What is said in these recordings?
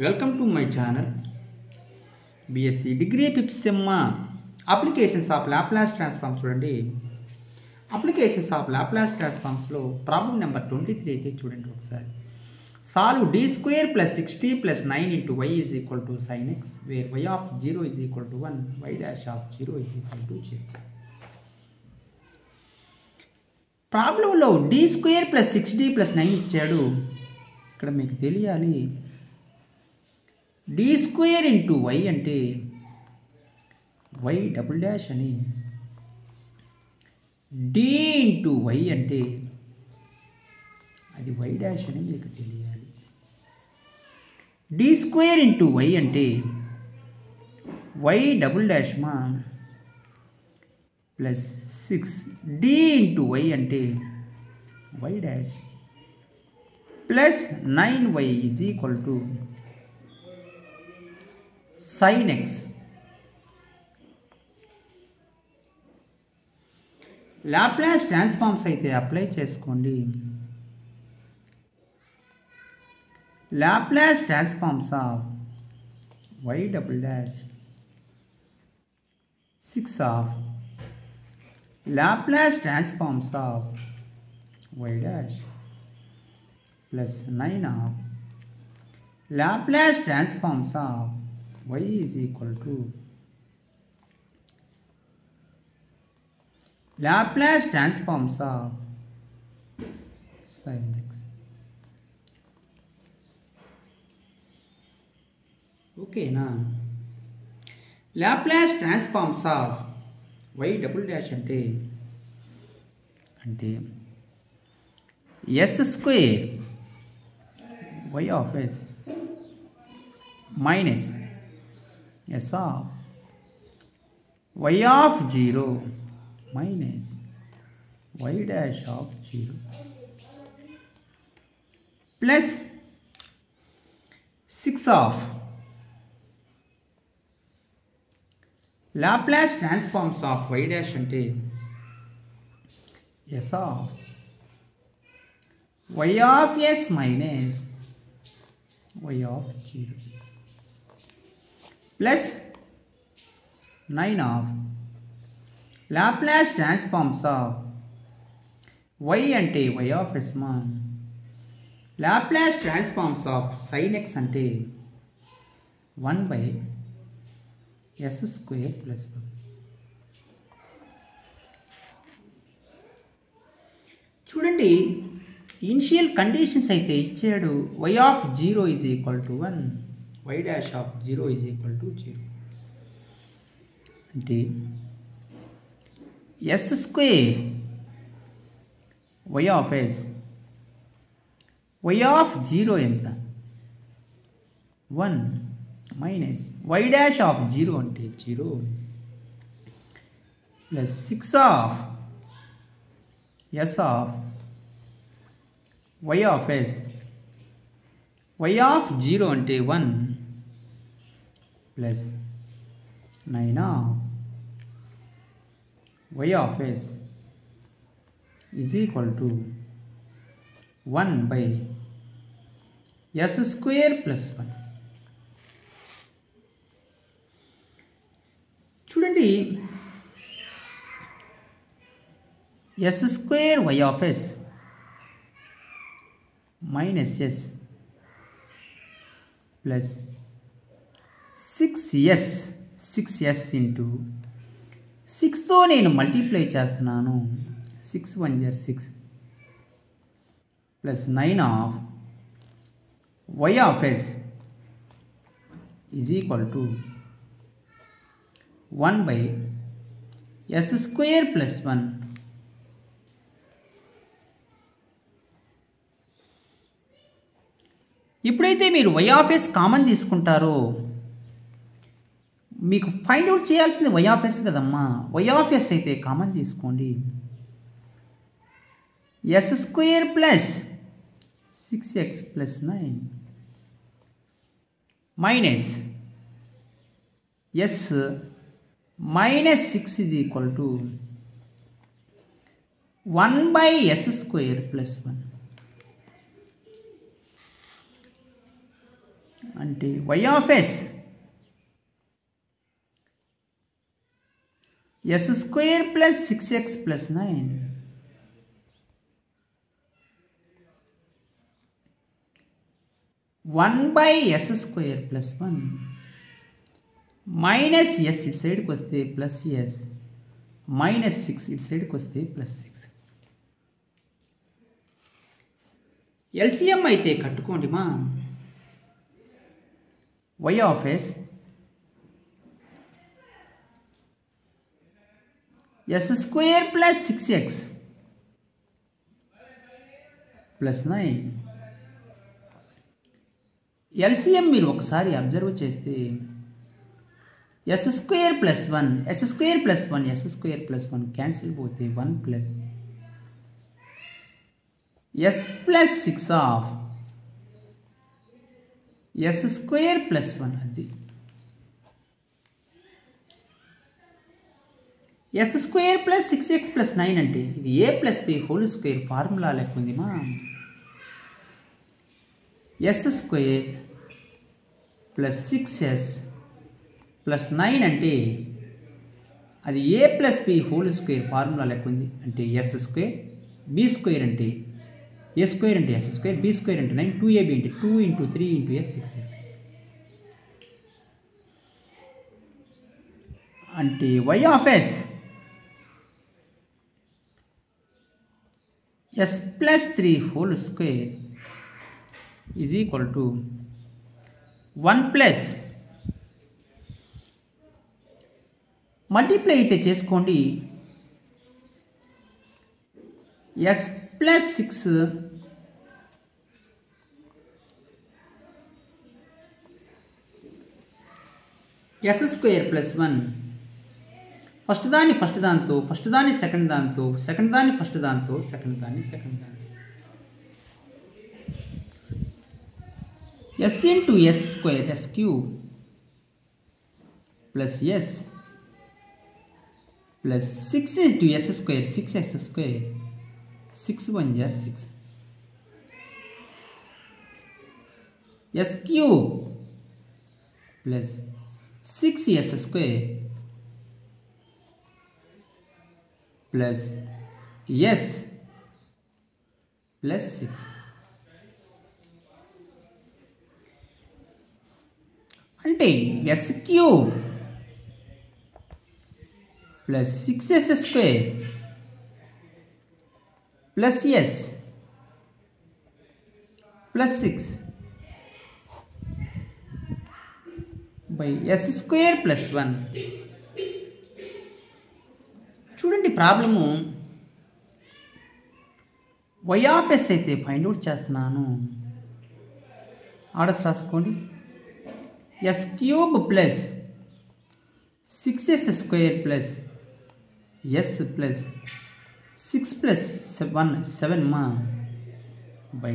Welcome to my channel BSc Degree Fifth Sem Applications of Laplace Transform చూడండి. Applications of Laplace Transforms లో problem number 23 అయితే చూడండి ఒకసారి. Solve d square plus 60 plus 9 into y is equal to sin x where y of 0 is equal to 1 y dash of 0 is equal to 0. ప్రాబ్లంలో d square plus 6d plus 9 ఇచ్చాడు. ఇక్కడ మీకు తెలియాలి d square into y అంటే y double dash అని, d into y అంటే అది y dash అని మీకు తెలియాలి. d square into y అంటే y డబుల్ డాష్ మా ప్లస్ 6, d into y అంటే y dash plus 9y is equal to sin x. Laplace transforms అయితే అప్లై చేసుకోండి. Laplace transforms of y double dash 6 of Laplace transforms of y dash plus 9 of Laplace transforms of y is equal to Laplace transforms of sin x. Okay na. Laplace transforms of y double dash ante s square y of s minus s of y of 0 minus y dash of 0 plus 6 of Laplace transforms of y dash ante s of y of s minus y of 0 plus 9 of Laplace transforms of y ante y of s ma Laplace transforms of sin x ante 1 by s square plus 1. చూడండి, initial conditions అయితే ఇచ్చాడు. y of 0 is equal to 1, y dash of 0 is equal to 0 అంటే s square y of s y of 0 ఎంత 1 minus y dash of 0 అంటే 0 plus 6 of s of y of s y of 0 అంటే 1 plus 9 of y of s is equal to 1 by s square plus 1. చూడండి, s square y of s minus s plus 6s into 6తో నేను multiply చేస్తున్నాను. 6 1 6 plus 9 of y of s is equal to 1 by s square plus 1. ఎప్పుడైతే మీరు y of s common తీసుకుంటారో మీకు find out చేయాల్సింది y of s కదమ్మా. y of s అయితే common తీసుకోండి. s square plus 6x plus 9 minus s minus 6 is equal to 1 by s square plus 1. అంటే y of s s square plus 6x plus 9 1 by s square plus 1 minus s ఇటు సైడ్కి వస్తే plus s minus 6 ఇటు సైడ్కి వస్తే plus 6 LCM అయితే కట్టుకోండి మా y of s s square plus 6x plus 9 LCM మీరు ఒకసారి అబ్జర్వ్ చేస్తే s square plus 1 s square plus 1 s square plus 1 cancel పోతే 1 plus s plus 6 of s square plus 1 అది s square plus 6x plus 9 అంటే ఇది a plus b whole square formula లెక్క ఉంది మా s square plus 6s plus 9 అంటే అది a plus b whole square formula లెక్క ఉంది అంటే s square b square అంటే a square అంటే s square b square అంటే 9 2ab అంటే 2 into 3 into s 6s అంటే y of s s plus 3 whole square is equal to 1 plus multiply అయితే చేసుకోండి s plus 6 s square plus 1 first దాన్ని second దాంతో second దాన్ని first దాంతో సెకండ్ దాన్ని సెకండ్ దాంతో s into s square s cube plus s plus 6 into s square 6x square 6 1 jar 6 s cube plus 6s square plus s plus 6 అంటే s cube plus 6s square plus s plus 6 by s square plus 1 చూడండి problem y of s అయితే find out చేస్తున్నాను orders రాసుకోండి s cube plus 6s square plus s plus 6 plus 7 ma by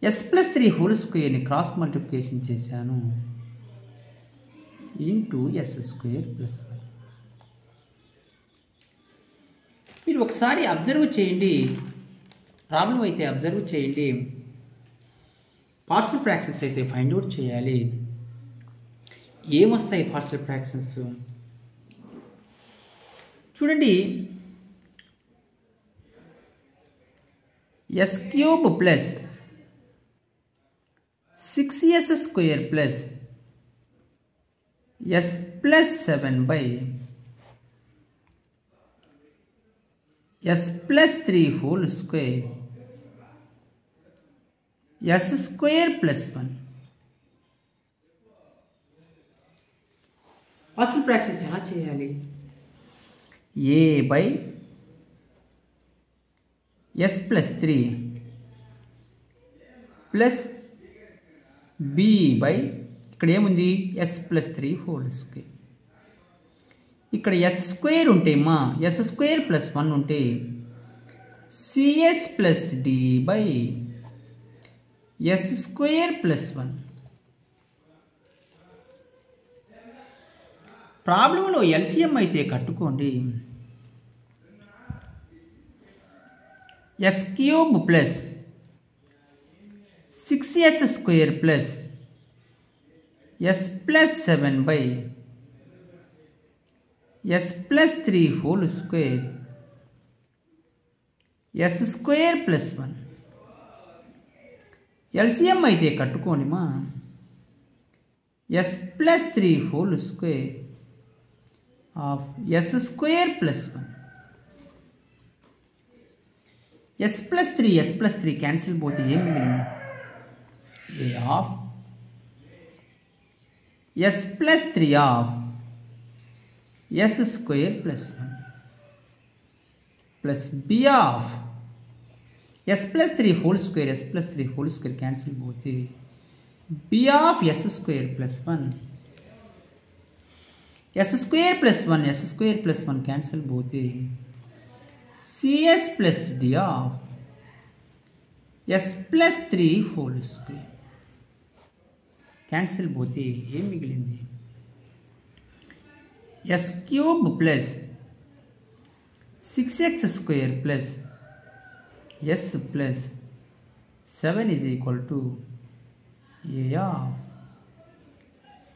s plus 3 whole square ని cross multiplication చేశాను into s square plus 1 మీరు ఒకసారి observe చేయండి problem అయితే అబ్జర్వ్ చేయండి పార్షియల్ ఫ్రాక్షన్స్ అయితే ఫైండ్ అవుట్ చేయాలి ఏమొస్తాయి పార్షియల్ ఫ్రాక్షన్స్ చూడండి s cube plus 6s square plus s plus 7 by s plus 3 whole square s square plus 1 partial fractions ఎలా చేయాలి a by s plus 3 plus b by ఇక్కడ ఏముంది s plus 3 whole square ఇక్కడ s square ఉంటే మా s square plus 1 ఉంటే cs plus d by s square plus 1 ప్రాబ్లంలో LCM అయితే కట్టుకోండి s cube plus 6s square plus s plus 7 by s plus 3 whole square s square plus 1 LCM అయితే కట్టుకోండి మా s plus 3 whole square of s square plus 1 s plus 3 cancel పోతే ఏం మిగిలింది a of s plus 3 of s square plus 1 plus b of s plus 3 whole square cancel both b of s square plus 1 s square plus 1 cancel both cs plus d of s plus 3 whole square cancel both ఏం మిగిలింది s cube plus 6x square plus s plus 7 is equal to a of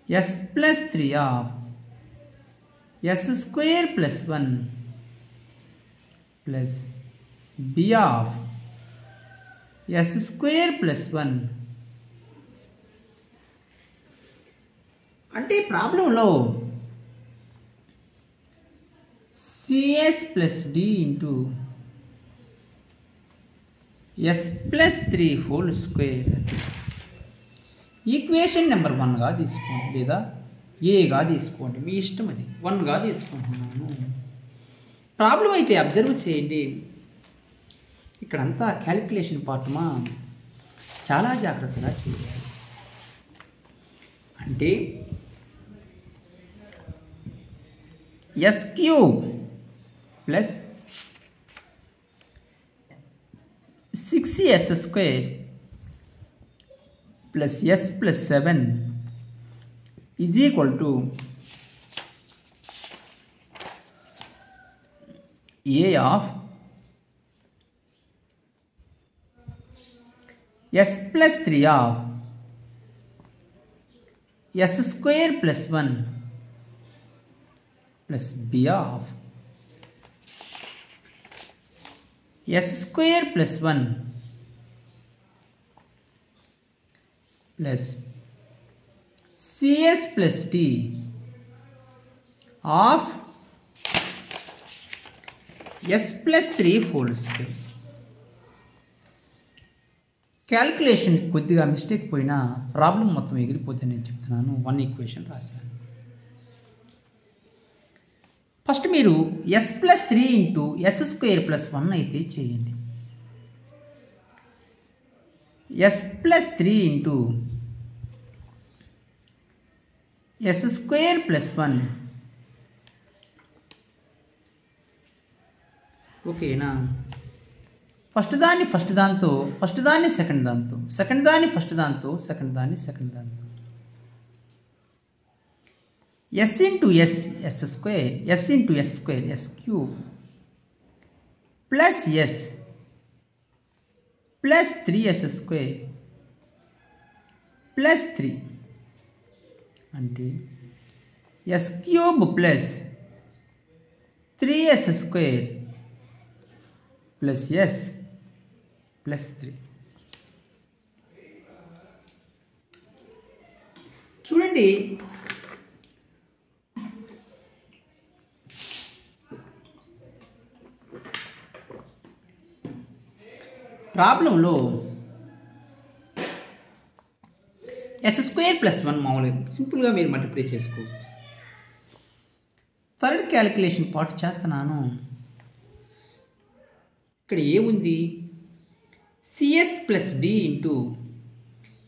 s plus 3 of s square plus 1 plus b of s square plus 1 అంటే ప్రాబ్లంలో cs plus d into s plus 3 whole square equation number 1 గా తీసుకోండి లేదా a గా తీసుకోండి మీ ఇష్టం అది 1 గా తీసుకుంటున్నాను ప్రాబ్లం అయితే అబ్జర్వ్ చేయండి ఇక్కడంతా క్యాలిక్యులేషన్ పార్ట్ మా చాలా జాగ్రత్తగా చేయాలి అంటే s cube plus 6s square plus s plus 7 is equal to a of s plus 3 of s square plus 1 plus b of s square plus 1 plus cs plus d of s plus 3 whole square calculation కొద్దిగా mistake పోయినా problem మొత్తం ఎగిరిపోతే నేను చెప్తున్నాను 1 equation రాశాను first మీరు s plus 3 into s square plus 1 అయితే చేయండి s plus 3 into s square plus 1 ఓకేనా ఫస్ట్ దాన్ని సెకండ్ దాంతో ఫస్ట్ దాంతో సెకండ్ దాన్ని s into s square s into s square s cube plus s plus 3s square plus 3 అంటే s cube plus 3s square plus s plus 3 చూడండి ప్రాబ్లంలో s square plus 1 మామూలుగా సింపుల్గా మీరు మల్టిప్లై చేసుకోవచ్చు థర్డ్ క్యాలిక్యులేషన్ పార్ట్ చేస్తున్నాను ఇక్కడ ఏముంది cs plus d into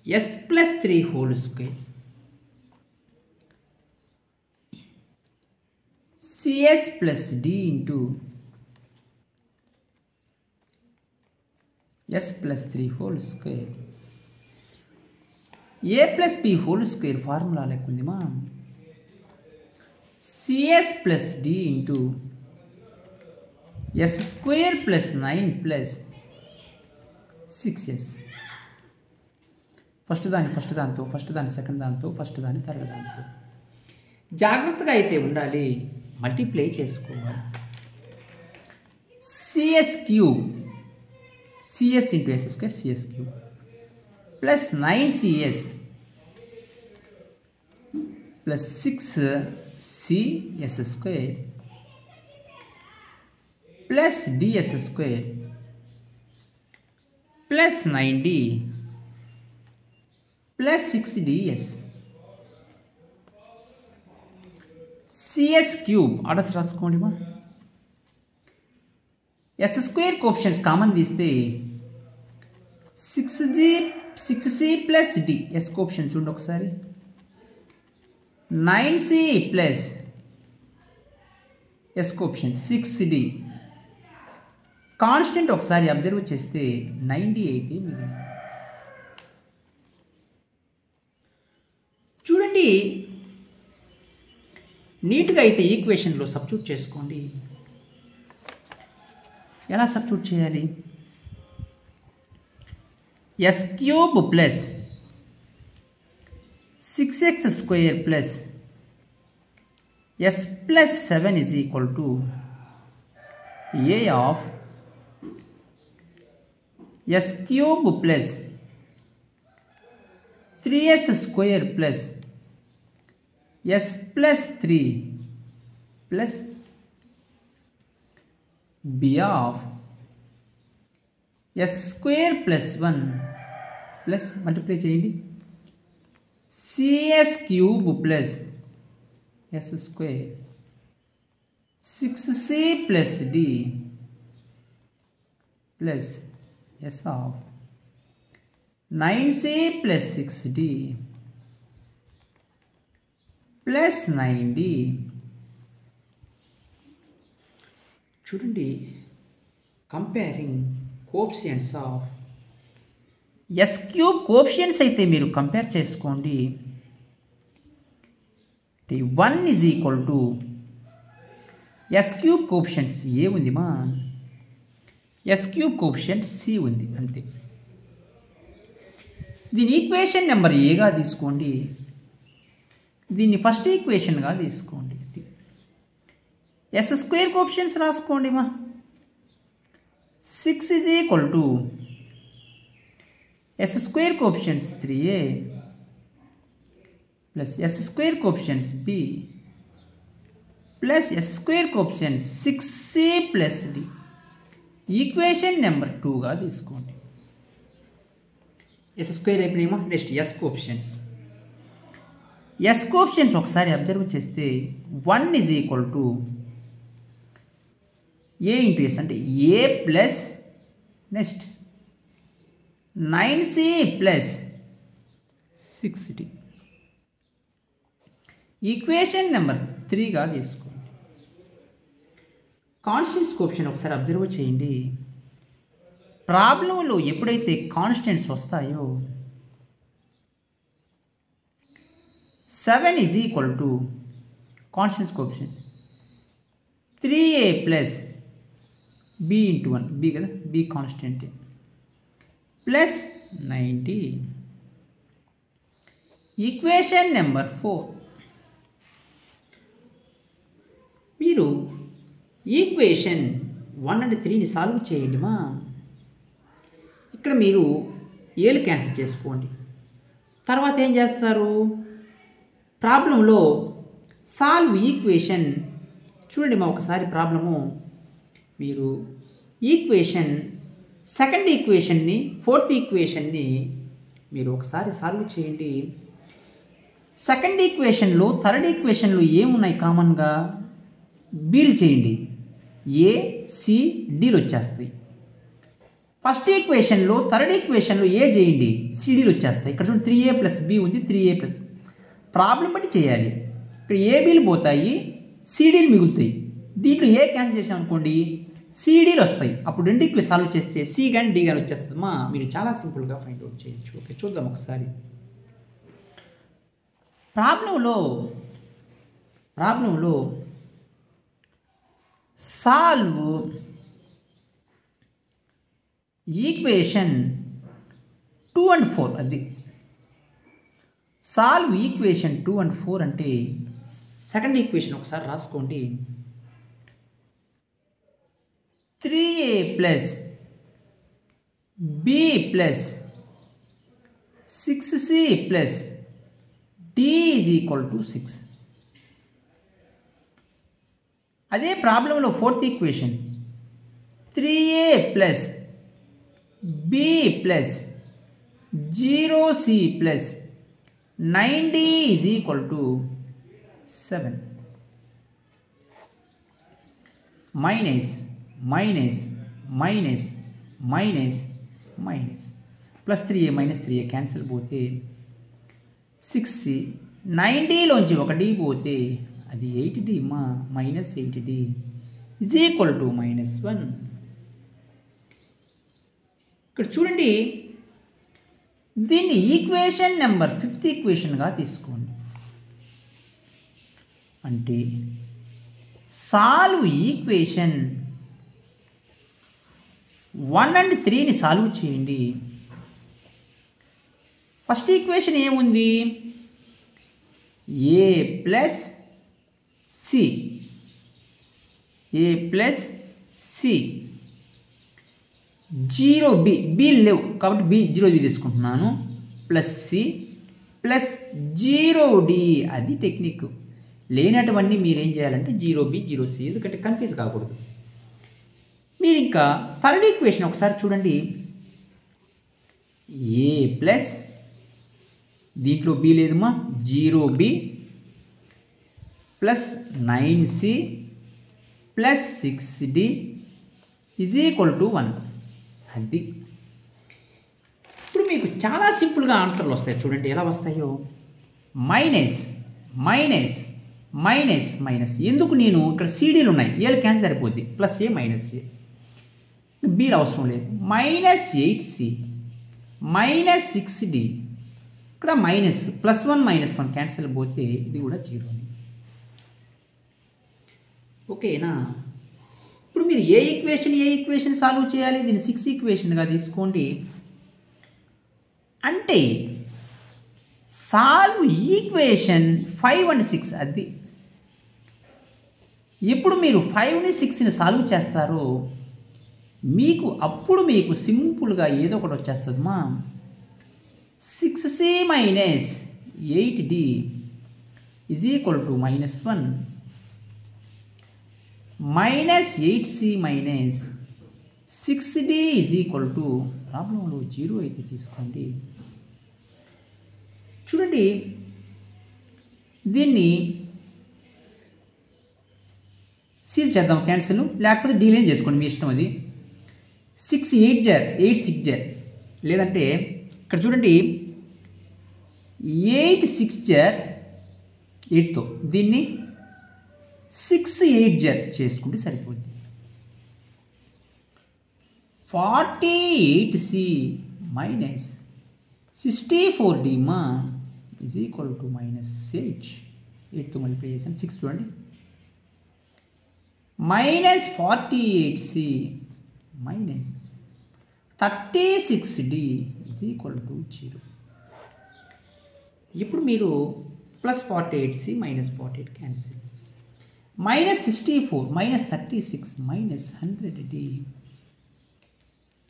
s plus 3 whole square cs plus d into s plus 3 whole square a plus b whole square formula lekkundi ma cs plus d into s square plus 9 plus 6s first దాని second దాంతో first దాని third దాంతో జాగ్రత్తగా అయితే ఉండాలి. Multiply చేసుకోవాలి. CS cube CS into S square CS cube plus 9CS plus 6CS square plus DS square plus 9D plus 6DS CS cube orders రాసుకోండి మా. S స్క్వేర్ కోఎఫిషియెంట్స్ కామన్ తీస్తే 6C plus D S coefficient చూడండి ఒకసారి 9C plus S coefficient 6D constant ఒకసారి observe చేస్తే 90 అయితే మిగిలింది. చూడండి నీట్గా అయితే ఈక్వేషన్లో సబ్స్టిట్యూట్ చేసుకోండి. ఎలా సబ్స్టిట్యూట్ చేయాలి? S cube plus 6x square plus S plus 7 is equal to A of S cube plus 3s square plus S plus 3 plus B of S square plus 1 plus multiply చేయండి CS cube plus S square 6C plus D plus S of 9C plus 6D plus 9D. చూడండి comparing coefficients of S cube coefficients అయితే మీరు compare చేసుకోండి. 1 is equal to S cube coefficients A ఉంది మా, S cube coefficient C ఉంది అంతే. దీని equation number ఏగా తీసుకోండి, దీన్ని ఫస్ట్ ఈక్వేషన్గా తీసుకోండి. S స్క్వేర్ కోఎఫిషియెంట్స్ రాసుకోండి మా. 6 is equal to S square coefficients 3A plus S square coefficients B plus S square coefficients 6C plus D equation number 2గా తీసుకోండి. S స్క్వేర్ అయిపోయినామా. Next S coefficients. S coefficients ఒకసారి observe చేస్తే 1 is equal to A into S అంటే A plus next 9C plus 6D equation number 3గా తీసుకోండి. Constants coefficient ఒకసారి observe చేయండి. ప్రాబ్లంలో ఎప్పుడైతే కాన్స్టెంట్స్ వస్తాయో 7 is equal to constants coefficients 3A plus B into 1 B కదా, B constant plus 90 equation number 4. మీరు ఈక్వేషన్ 1 అండ్ 3ని సాల్వ్ చేయండి మా. ఇక్కడ మీరు ఏలు క్యాన్సిల్ చేసుకోండి. తర్వాత ఏం చేస్తారు, ప్రాబ్లంలో సాల్వ్ ఈక్వేషన్ చూడండి మా. ఒకసారి ప్రాబ్లము మీరు ఈక్వేషన్ సెకండ్ ఈక్వేషన్ని ఫోర్త్ ఈక్వేషన్ని మీరు ఒకసారి సాల్వ్ చేయండి. సెకండ్ ఈక్వేషన్లో థర్డ్ ఈక్వేషన్లో ఏమున్నాయి కామన్గా, బీలు చేయండి. ఏ సి డీలు వచ్చేస్తాయి. ఫస్ట్ ఈక్వేషన్లో థర్డ్ ఈక్వేషన్లో ఏ చేయండి, సిడీలు వచ్చేస్తాయి. ఇక్కడ చూడండి 3A ప్లస్ బి ఉంది, 3A ప్లస్ ప్రాబ్లం బట్టి చేయాలి. ఇక్కడ ఏబీలు పోతాయి, సిడీలు మిగులుతాయి. దీంట్లో ఏ క్యాన్సిల్ చేసాం అనుకోండి సిడీలు వస్తాయి. అప్పుడు రెండింటికి సాల్వ్ చేస్తే సి కానీ డి కానీ వచ్చేస్తుందమ్మా. మీరు చాలా సింపుల్గా ఫైండ్ అవుట్ చేయొచ్చు. ఓకే చూద్దాం ఒకసారి. ప్రాబ్లంలో సాల్వ్ ఈక్వేషన్ 2 and 4 అది సాల్వ్ ఈక్వేషన్ 2 and 4 అంటే సెకండ్ ఈక్వేషన్ ఒకసారి రాసుకోండి. 3a plus b plus 6c plus d is equal to 6. అదే ప్రాబ్లంలో fourth equation 3a plus b plus 0c plus 9d is equal to 7. Minus minus minus minus minus plus 3a minus 3a cancel పోతే 6c 9dలోంచి ఒక d పోతే అది 8d మా minus 8d is equal to -1. ఇక్కడ చూడండి, దీన్ని ఈక్వేషన్ నెంబర్ 5th ఈక్వేషన్గా తీసుకోండి. అంటే సాల్వ్ ఈక్వేషన్ 1 and 3ని సాల్వ్ చేయండి. ఫస్ట్ ఈక్వేషన్ ఏముంది? a plus C, a plus C, 0b, b లేవు కాబట్టి b 0b తీసుకుంటున్నాను, ప్లస్ సి ప్లస్ 0d. అది టెక్నిక్. లేనటువంటి మీరేం చేయాలంటే 0b 0c, ఎందుకంటే కన్ఫ్యూజ్ కాకూడదు. మీరు ఇంకా థర్డ్ ఈక్వేషన్ ఒకసారి చూడండి. a ప్లస్, దీంట్లో b లేదుమా, 0b plus 9c plus 6d is equal to 1. అది ఇప్పుడు మీకు చాలా సింపుల్గా ఆన్సర్లు వస్తాయి. చూడండి ఎలా వస్తాయో. మైనస్ మైనస్ మైనస్ మైనస్, ఎందుకు నేను ఇక్కడ cdలు ఉన్నాయి, ఏలు క్యాన్సిల్ సరిపోద్ది, ప్లస్ ఏ మైనస్ ఏ, బీలు అవసరం లేదు. మైనస్ 8c మైనస్ 6d, ఇక్కడ మైనస్ +1 -1 క్యాన్సిల్ పోతే ఇది కూడా 0. ఓకేనా? ఇప్పుడు మీరు ఏ ఈక్వేషన్ సాల్వ్ చేయాలి? దీన్ని 6th ఈక్వేషన్గా తీసుకోండి. అంటే సాల్వ్ ఈక్వేషన్ 5 and 6. అది ఎప్పుడు మీరు 5ని 6ని సాల్వ్ చేస్తారో అప్పుడు మీకు సింపుల్గా ఏదో ఒకటి వచ్చేస్తుంది మా. 6c minus 8d is equal to -1, minus 8c minus 6d is equal to, ప్రాబ్లంలో 0 అయితే తీసుకోండి. చూడండి, దీన్ని సీల్ చేద్దాం, క్యాన్సిల్, లేకపోతే డీలైన్ చేసుకోండి, మీ ఇష్టం అది. 6 8 జార్ 8 6 జార్, లేదంటే ఇక్కడ చూడండి 8 6 జార్ 8తో దీన్ని 6 8 జార్ చేసుకుంటే సరిపోద్ది. 48c మైనస్ 64d మా ఈజ్ ఈక్వల్ టు -8. 8తో మల్టిప్లై చేసాను, 6 చూడండి, minus 48c minus 36d is equal to 0. ఇప్పుడు మీరు plus 48c minus 48 cancel, minus 64 minus 36 minus 100d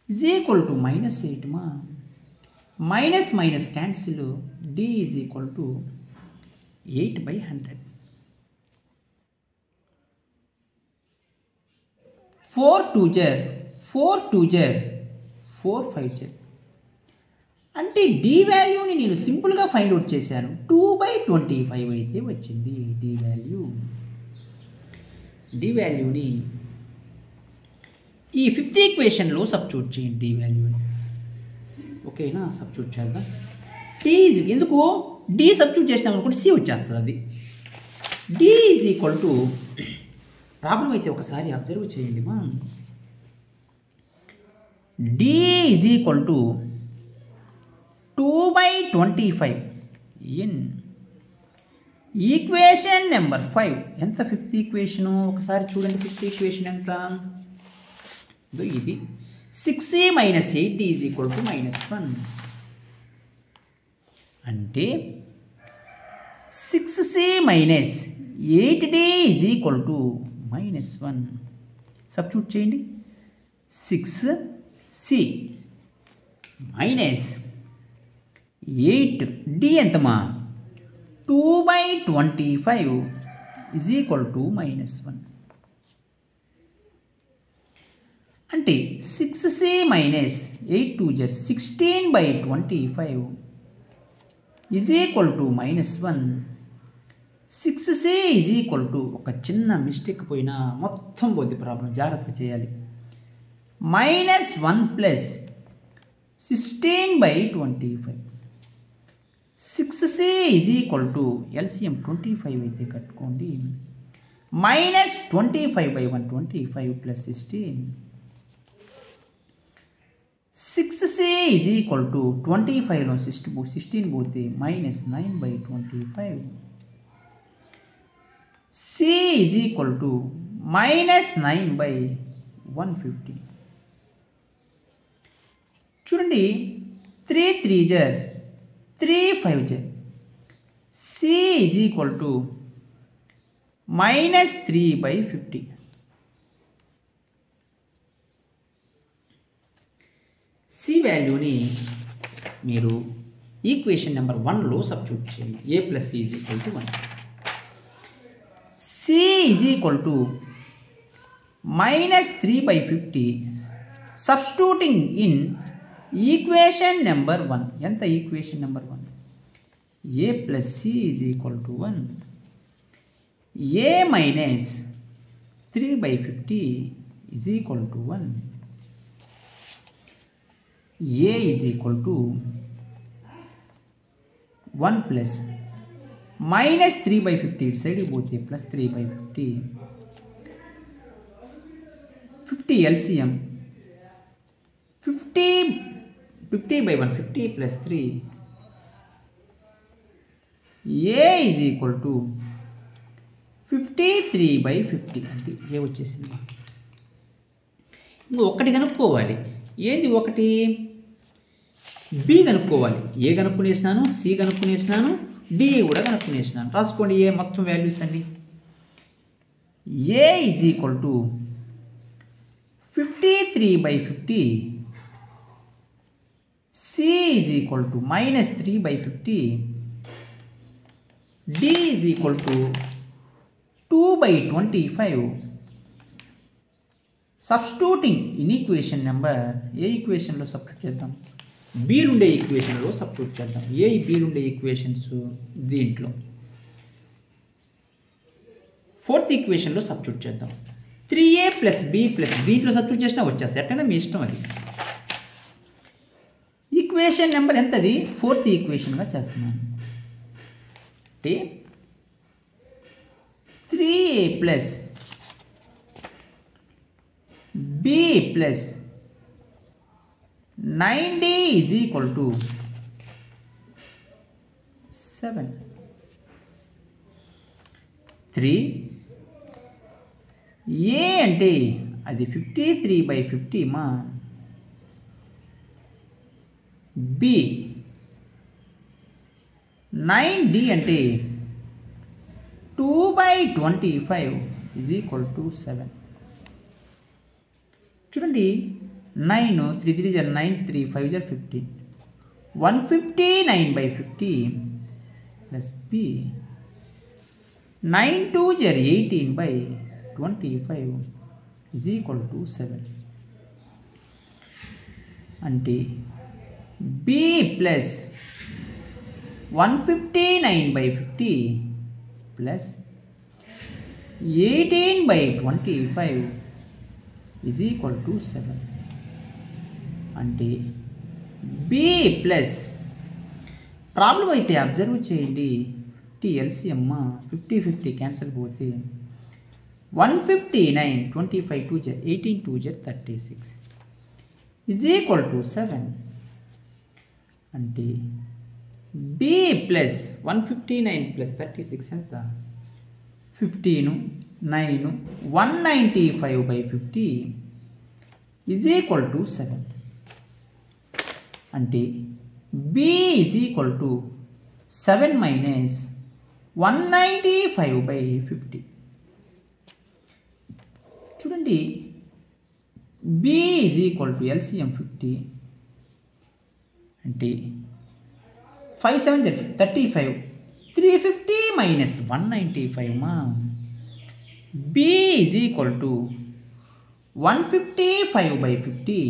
is equal to -8 మా. Minus minus cancel, d is equal to 8/100. 4 2 జార్ 4 2 జార్ 4 5 జార్. అంటే d వాల్యూని నేను సింపుల్గా ఫైండ్ అవుట్ చేశాను. 2/25 అయితే వచ్చింది d వాల్యూ. d వాల్యూని ఈ 5th ఈక్వేషన్లో సబ్స్టిట్యూట్ చేయండి, d వాల్యూని. ఓకేనా? సబ్స్టిట్యూట్ చేద్దాం. d ఎందుకు d సబ్స్టిట్యూట్ చేసినాం అనుకుంటే c వచ్చేస్తుంది. అది d is equal to, problem అయితే ఒకసారి అబ్జర్వ్ చేయండి మా. d is equal to 2/25 in equation number 5. ఎంత 5th ఈక్వేషను? ఒకసారి చూడండి, 5th ఈక్వేషన్ ఎంత? ఇది 6c minus 8d is equal to -1. అంటే 6c minus 8d is equal to minus 1. Substitute చేయండి. 6c minus 8d ఎంతమా 2/25 is equal to minus 1. అంటే 6c minus 8 2 16/25 is equal to minus 1. 6c is equal to ఒక చిన్న mistake పోయినా మొత్తం పోద్ది problem, జాగ్రత్తగా చేయాలి. minus 1 plus 16/25. 6c is equal to LCM 25 అయితే కట్టుకోండి. minus 25/1 25 plus 16. 6c is equal to 25 లో 16 పోతే minus 9/25. c is equal to minus 9/150. చూడండి 3 3 జర్ 3 5 జర్ c is equal to minus 3/50. c వాల్యూని మీరు ఈక్వేషన్ నెంబర్ 1లో సబ్స్టిట్యూట్ చేయండి. a plus c is equal to 1. c is equal to minus 3/50. substituting in equation number 1. ఎంత equation number 1? a plus c is equal to 1. a minus 3/50 is equal to 1. a is equal to 1 plus minus 3/50 ఇటు side పోతే plus 3/50. 50 LCM 50/1 50 plus 3. a is equal to 53/50 అంటే ఏ వచ్చేసింది. ఇంకొకటి కనుక్కోవాలి. ఏంది ఒకటి? B కనుక్కోవాలి. ఏ కనుక్కునేసినాను, సి కనుక్కునేసినాను, డి కూడా కనుక్కునేసినాను. రాసుకోండి ఏ మొత్తం వాల్యూస్ అండి. A is equal to 53/50. C is equal to minus 3/50. D is equal to 2/25. Substituting in equation number, ఏ ఈక్వేషన్లో సబ్స్టిట్యూట్ చేద్దాం? బీలుండే ఈక్వేషన్లో సబ్స్టిట్యూట్ చేద్దాం. ఏ బీలుండే ఈక్వేషన్స్ దీంట్లో 4th ఈక్వేషన్లో సబ్స్టిట్యూట్ చేద్దాం. 3a plus b plus దీంట్లో సబ్స్టిట్యూట్ చేసినా వచ్చేస్తాయి. ఎట్టైనా మీ ఇష్టం అది. Equation number ఎంతది? 4th ఈక్వేషన్గా చేస్తున్నాను. అంటే 3a plus b plus 9d is equal to 7. 3 a అంటే అది 53/50 మా. b 9d అంటే 2/25 is equal to 7. చూడండి 9 3 3 జర్ 9 3 5 జర్ 15. 159/50 plus b 9 2 జర్ 18/25 is equal to 7. అంటే b plus 159/50 plus 18/25 is equal to 7. అంటే b ప్లస్ ప్రాబ్లం అయితే అబ్జర్వ్ చేయండి. 50 LCM 50 క్యాన్సిల్ పోతే 159 25 2 జర్ 18 2 జర్ 36 is equal to 7. అంటే b ప్లస్ 159 ప్లస్ 36 ఎంత? 15 9 195/50 is equal to 7. అంటే b is equal to 7 minus 195/50. చూడండి, b is equal to LCM 50 అంటే 5 7 35, 350 minus 195 మా. b is equal to 155/50.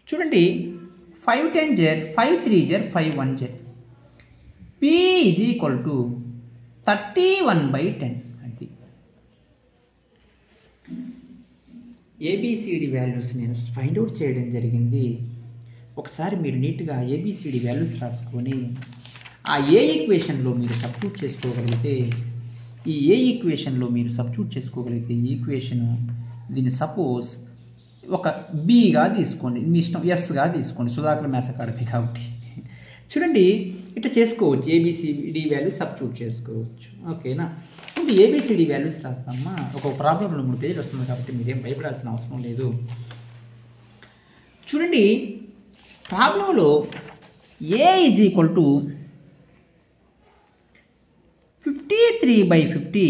చూడండి, 5 10 జర్ 5 3 జర్ 5 1 జర్. b is equal to 31/10. అది ఏబిసిడి వాల్యూస్ నేను ఫైండ్ అవుట్ చేయడం జరిగింది. ఒకసారి మీరు నీట్గా ఏబిసిడి వాల్యూస్ రాసుకొని ఆ ఏ ఈక్వేషన్లో మీరు సబ్స్టిట్యూట్ చేసుకోగలిగితే, ఈ ఏ ఈక్వేషన్లో మీరు సబ్స్టిట్యూట్ చేసుకోగలిగితే ఈ ఈక్వేషను దీన్ని సపోజ్ ఒక బిగా తీసుకోండి, మీ ఇష్టం ఎస్గా తీసుకోండి, సుధాకర్ మ్యాథ్స్ అకాడమీ కాబట్టి. చూడండి, ఇట్లా చేసుకోవచ్చు, ఏబిసిడి వాల్యూస్ సబ్స్టిట్యూట్ చేసుకోవచ్చు. ఓకేనా? ఇంకా ఏబిసిడి వాల్యూస్ రాస్తామా. ఒక ప్రాబ్లంలో 3 పేజీలు వస్తుంది కాబట్టి మీరేం భయపడాల్సిన అవసరం లేదు. చూడండి, ప్రాబ్లంలో A is equal to 53/50,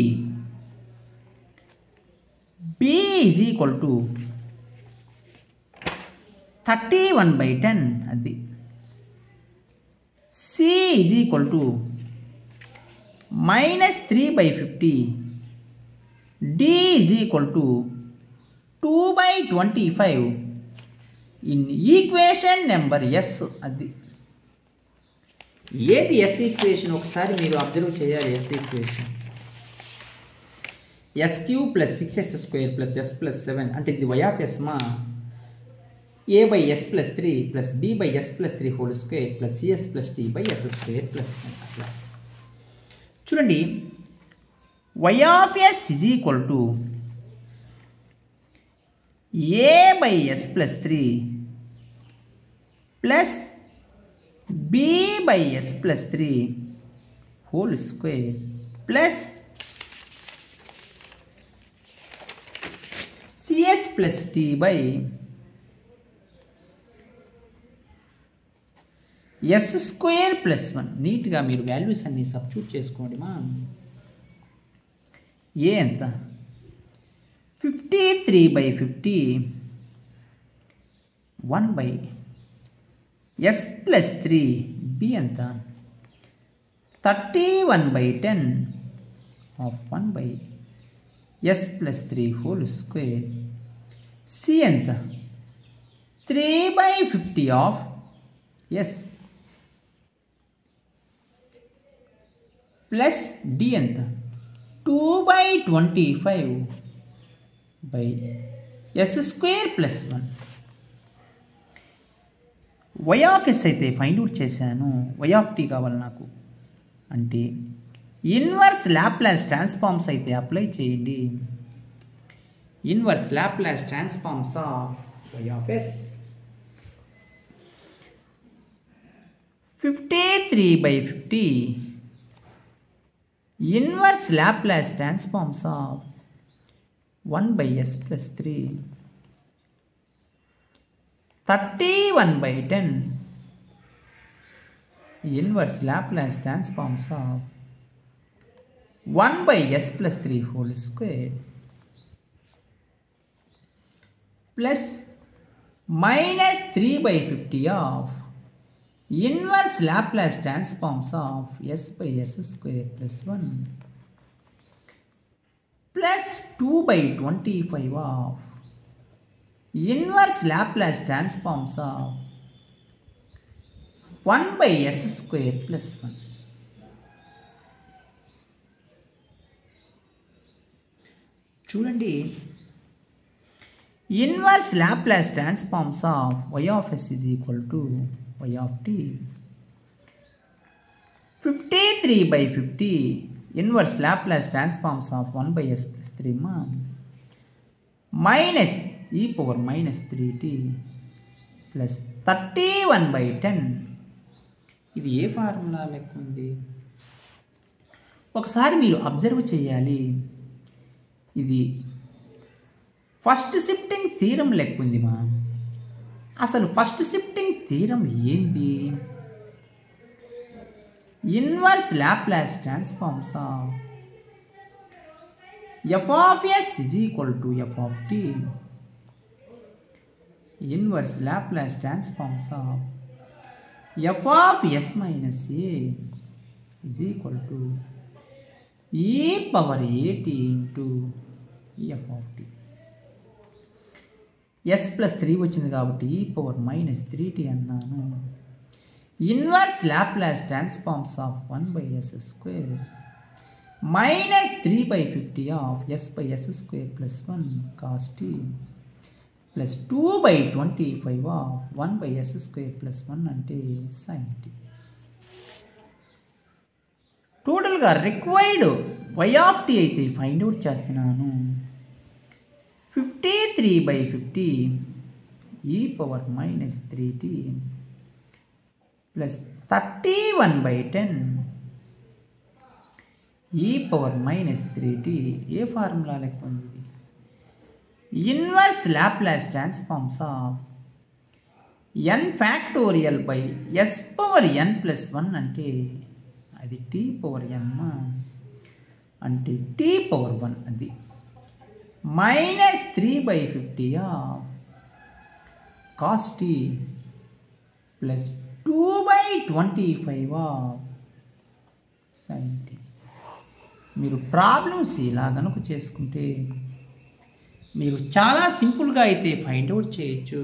b is equal to 31/10. అది c is equal to -3/50, d is equal to 2/25 in equation number S. అది ఏది ఎస్ ఈక్వేషన్ ఒకసారి మీరు అబ్జర్వ్ చేయాలి. Yes equation s³ + 6x² + s + 7 అంటే ఇది y ఆఫ్ ఎస్ మా. a/s + 3 + b/s + 3 whole square + cs + t/s² + అట్లా. చూడండి, y of s is equal to a/s + 3 plus b/s + 3 whole square plus cs + t/s² + 1. నీట్గా మీరు వాల్యూస్ అన్ని సబ్స్టిట్యూట్ చేసుకోండి మా. ఏ ఎంత? 53/50 1/s + 3, b ఎంత? 31/10 of 1/s + 3 whole square. c ఎంత? 3/50 ఆఫ్ s ప్లస్ d ఎంత? 2/25/s² + 1. y ఆఫ్ s అయితే ఫైండ్ అవుట్ చేశాను. y ఆఫ్ t కావాలి నాకు. అంటే ఇన్వర్స్ లాప్లాస్ ట్రాన్స్ఫార్మ్స్ అయితే అప్లై చేయండి. Inverse Laplace transforms of y of s 53/50 inverse Laplace transforms of 1/s + 3 31/10 inverse Laplace transforms of 1/s + 3 whole square plus -3/50 of inverse Laplace transforms of s/s² + 1 plus 2/25 of inverse Laplace transforms of 1/s² + 1. చూడండి, inverse Laplace transforms of y of s is equal to y of t. 53/50 inverse Laplace transforms of 1/s + 3 మా minus e⁻−3t plus 31/10. ఇది ఏ formula లెక్క ఉంది? ఒకసారి మీరు observe చేయాలి. ఇది first shifting theorem లెక్క ఉంది మా. అసలు ఫస్ట్ షిఫ్టింగ్ థీరం ఏంది? Inverse Laplace transforms of f of s is equal to f of t. Inverse Laplace transforms of f of s minus a is equal to e power at into f of t. s plus 3 వచ్చింది కాబట్టి e power minus 3t అన్నాను. Inverse Laplace transforms of 1 by s square minus 3 by 50 of s by s square plus 1 cos t plus 2 by 25 of 1 by s square plus 1 అంటే sin t. టోటల్గా required y of t అయితే find out చేస్తున్నాను. 53 by 50 e power minus 3t plus 31 by 10 e power minus 3t. A formula లెక్క ఉంది? Inverse Laplace transforms of n factorial by s power n plus 1 అంటే అది t power n అంటే t power 1 అది minus 3 by 50 of cos t plus 2 by 25 of sin t. మీరు problems ఇలా కనుక చేసుకుంటే మీరు చాలా సింపుల్గా అయితే ఫైండ్ అవుట్ చేయొచ్చు.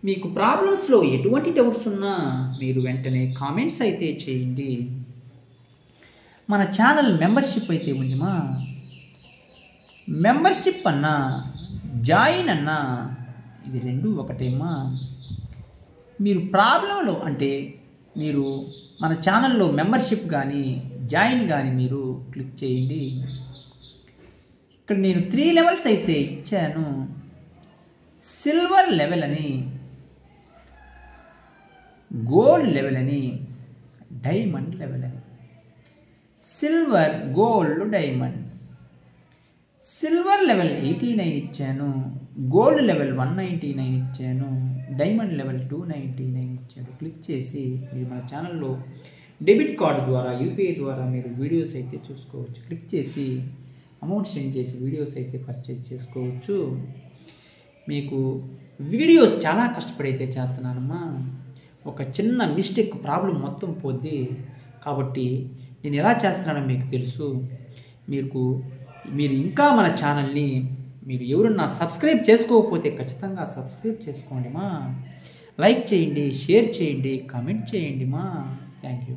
మీకు ప్రాబ్లమ్స్లో ఎటువంటి డౌట్స్ ఉన్నా మీరు వెంటనే కామెంట్స్ అయితే చేయండి. మన ఛానల్ మెంబర్షిప్ అయితే ఉందిమా, మెంబర్షిప్ అన్నా జాయిన్ అన్నా ఇది రెండు ఒకటేమా. మీరు ప్రాబ్లంలో అంటే మీరు మన ఛానల్లో మెంబర్షిప్ కానీ జాయిన్ కానీ మీరు క్లిక్ చేయండి. ఇక్కడ నేను 3 లెవెల్స్ అయితే ఇచ్చాను. సిల్వర్ లెవెల్ అని, గోల్డ్ లెవెల్ అని, డైమండ్ లెవెల్ అని. Silver, gold, diamond. Silver level 89 ఇచ్చాను, గోల్డ్ లెవెల్ 199 ఇచ్చాను, డైమండ్ లెవెల్ 299 ఇచ్చాను. క్లిక్ చేసి మీరు మన ఛానల్లో డెబిట్ కార్డు ద్వారా యూపీఐ ద్వారా మీరు వీడియోస్ అయితే చూసుకోవచ్చు. క్లిక్ చేసి అమౌంట్ సెండ్ చేసి వీడియోస్ అయితే పర్చేజ్ చేసుకోవచ్చు. మీకు వీడియోస్ చాలా కష్టపడి అయితే చేస్తున్నానమ్మా. ఒక చిన్న మిస్టేక్ ప్రాబ్లం మొత్తం పోద్ది. కాబట్టి నేను ఎలా చేస్తున్నానో మీకు తెలుసు. మీరు ఇంకా మన ఛానల్ని మీరు ఎవరన్నా సబ్స్క్రైబ్ చేసుకోకపోతే ఖచ్చితంగా సబ్స్క్రైబ్ చేసుకోండి మా. లైక్ చేయండి, షేర్ చేయండి, కామెంట్ చేయండి మా. Thank you.